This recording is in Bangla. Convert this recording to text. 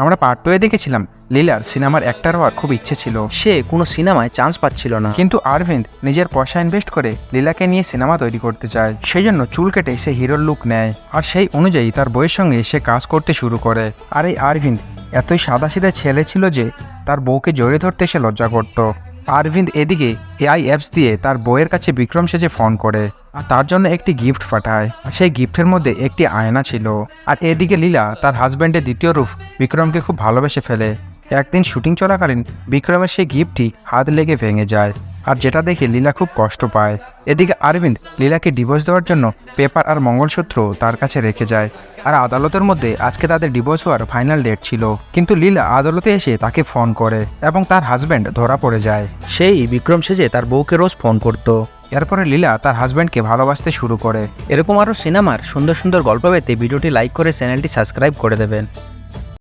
আমরা পার্ট 2 দেখেছিলাম লীলার সিনেমার অ্যাক্টর হওয়ার খুব ইচ্ছে ছিল, সে কোনো সিনেমায় চান্স পাচ্ছিল না। কিন্তু অরবিন্দ নিজের পয়সা ইনভেস্ট করে লীলাকে নিয়ে সিনেমা তৈরি করতে চায়। সেই জন্য চুল কেটে সে হিরোর লুক নেয়, আর সেই অনুযায়ী তার বউয়ের সঙ্গে সে কাজ করতে শুরু করে। আর এই অরবিন্দ এতই সাদাসিধা ছেলে ছিল যে তার বউকে জড়িয়ে ধরতে সে লজ্জা করত। অরবিন্দ এদিকে এআই অ্যাপস দিয়ে তার বউয়ের কাছে বিক্রম সেজে ফোন করে আর তার জন্য একটি গিফট পাঠায়। আর সেই গিফটের মধ্যে একটি আয়না ছিল। আর এদিকে লীলা তার হাজব্যান্ডের দ্বিতীয় রূপ বিক্রমকে খুব ভালোবেসে ফেলে। একদিন শুটিং চলাকালীন বিক্রমের সেই গিফটটি হাত লেগে ভেঙে যায়, আর যেটা দেখে লীলা খুব কষ্ট পায়। এদিকে অরবিন্দ লীলাকে ডিভোর্স দেওয়ার জন্য পেপার আর মঙ্গলসূত্র তার কাছে রেখে যায়। আর আদালতের মধ্যে আজকে তাদের ডিভোর্স হওয়ার ফাইনাল ডেট ছিল, কিন্তু লীলা আদালতে এসে তাকে ফোন করে এবং তার হাজব্যান্ড ধরা পড়ে যায়। সেই বিক্রম সেজে তার বউকে রোজ ফোন করত। এরপরে লীলা তার হাজব্যান্ডকে ভালোবাসতে শুরু করে। এরকম আরও সিনেমার সুন্দর সুন্দর গল্প পেতে ভিডিওটি লাইক করে চ্যানেলটি সাবস্ক্রাইব করে দেবেন।